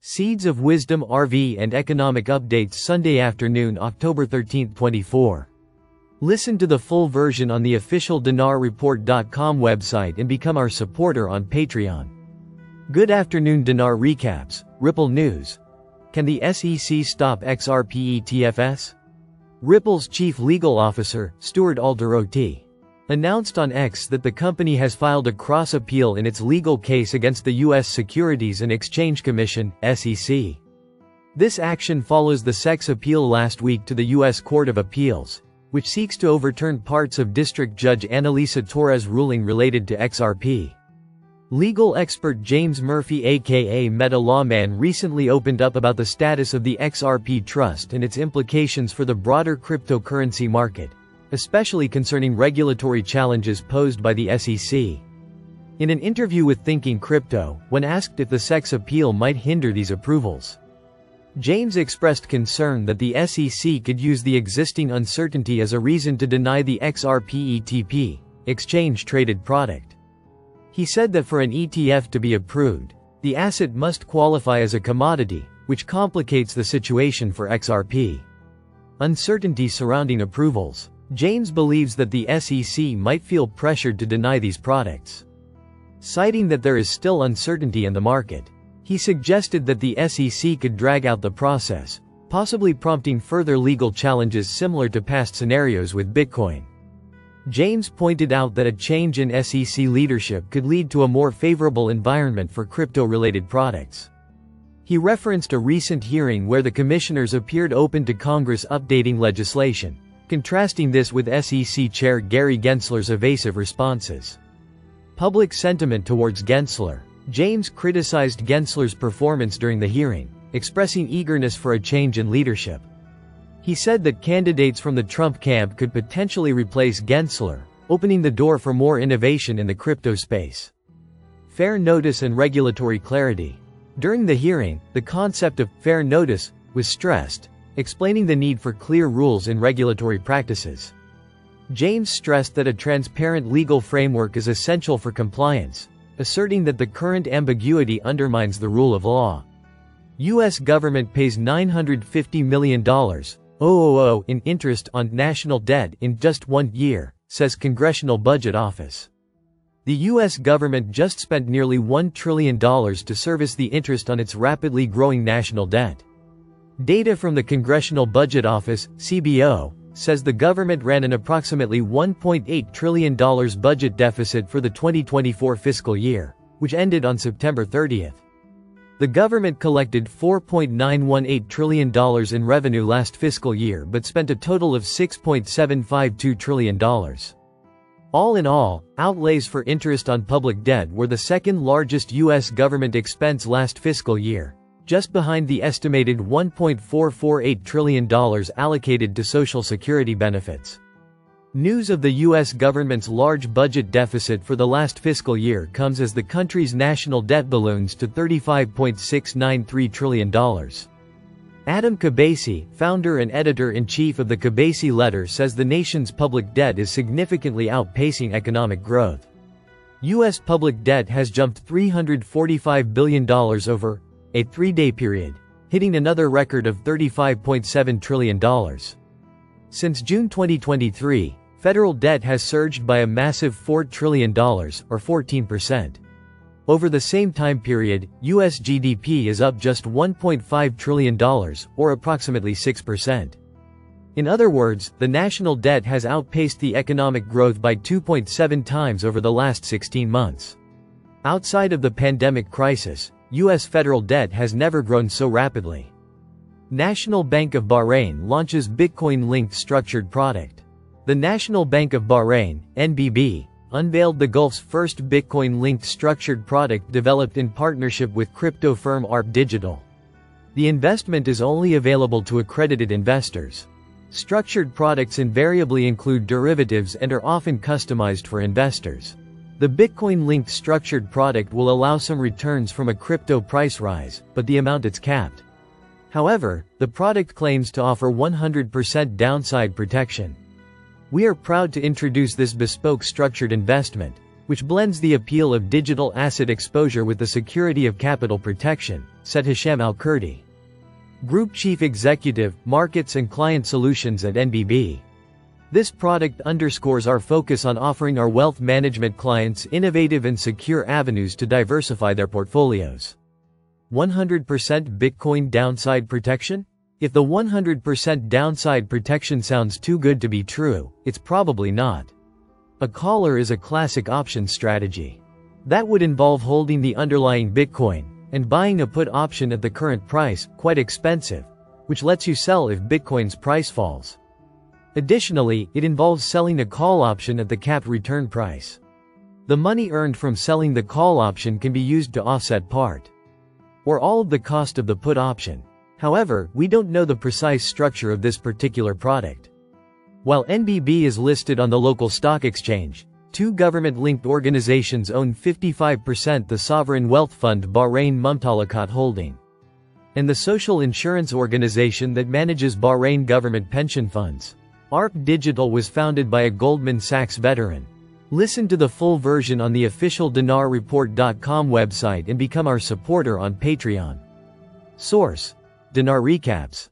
Seeds of Wisdom RV and Economic Updates Sunday afternoon, October 13, 24. Listen to the full version on the official dinarreport.com website and become our supporter on Patreon. Good afternoon. Dinar recaps. Ripple news. Can the SEC stop XRP ETFs? Ripple's chief legal officer, Stuart Alderoty, announced on X that the company has filed a cross-appeal in its legal case against the U.S. Securities and Exchange Commission, SEC. This action follows the SEC's appeal last week to the U.S. Court of Appeals, which seeks to overturn parts of District Judge Annalisa Torres' ruling related to XRP. Legal expert James Murphy aka Meta Lawman recently opened up about the status of the XRP trust and its implications for the broader cryptocurrency market, especially concerning regulatory challenges posed by the SEC. In an interview with Thinking Crypto, when asked if the SEC's appeal might hinder these approvals, James expressed concern that the SEC could use the existing uncertainty as a reason to deny the XRP ETP, exchange-traded product. He said that for an ETF to be approved, the asset must qualify as a commodity, which complicates the situation for XRP. Uncertainty surrounding approvals. James believes that the SEC might feel pressured to deny these products. Citing that there is still uncertainty in the market, he suggested that the SEC could drag out the process, possibly prompting further legal challenges similar to past scenarios with Bitcoin. James pointed out that a change in SEC leadership could lead to a more favorable environment for crypto-related products. He referenced a recent hearing where the commissioners appeared open to Congress updating legislation, contrasting this with SEC Chair Gary Gensler's evasive responses. Public sentiment towards Gensler. James criticized Gensler's performance during the hearing, expressing eagerness for a change in leadership. He said that candidates from the Trump camp could potentially replace Gensler, opening the door for more innovation in the crypto space. Fair notice and regulatory clarity. During the hearing, the concept of fair notice was stressed, explaining the need for clear rules in regulatory practices. James stressed that a transparent legal framework is essential for compliance, asserting that the current ambiguity undermines the rule of law. U.S. government pays $950 million in interest on national debt in just 1 year, says Congressional Budget Office. The U.S. government just spent nearly $1 trillion to service the interest on its rapidly growing national debt. Data from the Congressional Budget Office, CBO, says the government ran an approximately $1.8 trillion budget deficit for the 2024 fiscal year, which ended on September 30. The government collected $4.918 trillion in revenue last fiscal year but spent a total of $6.752 trillion. All in all, outlays for interest on public debt were the second largest U.S. government expense last fiscal year, just behind the estimated $1.448 trillion allocated to Social Security benefits. News of the U.S. government's large budget deficit for the last fiscal year comes as the country's national debt balloons to $35.693 trillion. Adam Kabasi, founder and editor-in-chief of the Kabasi Letter, says the nation's public debt is significantly outpacing economic growth. U.S. public debt has jumped $345 billion over a 3-day period, hitting another record of $35.7 trillion. Since June 2023, federal debt has surged by a massive $4 trillion, or 14%. Over the same time period, U.S. GDP is up just $1.5 trillion, or approximately 6%. In other words, the national debt has outpaced the economic growth by 2.7 times over the last 16 months. Outside of the pandemic crisis, U.S. federal debt has never grown so rapidly. National Bank of Bahrain launches Bitcoin-linked structured product. The National Bank of Bahrain, NBB, unveiled the Gulf's first Bitcoin-linked structured product developed in partnership with crypto firm ARP Digital. The investment is only available to accredited investors. Structured products invariably include derivatives and are often customized for investors. The Bitcoin-linked structured product will allow some returns from a crypto price rise, but the amount is capped. However, the product claims to offer 100% downside protection. We are proud to introduce this bespoke structured investment, which blends the appeal of digital asset exposure with the security of capital protection, said Hisham Al-Kurdi, Group Chief Executive, Markets and Client Solutions at NBB. This product underscores our focus on offering our wealth management clients innovative and secure avenues to diversify their portfolios. 100% Bitcoin downside protection? If the 100% downside protection sounds too good to be true, it's probably not. A collar is a classic option strategy. That would involve holding the underlying Bitcoin and buying a put option at the current price, quite expensive, which lets you sell if Bitcoin's price falls. Additionally, it involves selling a call option at the capped return price. The money earned from selling the call option can be used to offset part or all of the cost of the put option. However, we don't know the precise structure of this particular product. While NBB is listed on the local stock exchange, two government-linked organizations own 55%: the sovereign wealth fund Bahrain Mumtalakat Holding and the social insurance organization that manages Bahrain government pension funds. ARP Digital was founded by a Goldman Sachs veteran. Listen to the full version on the official dinarreport.com website and become our supporter on Patreon. Source: Dinar Recaps.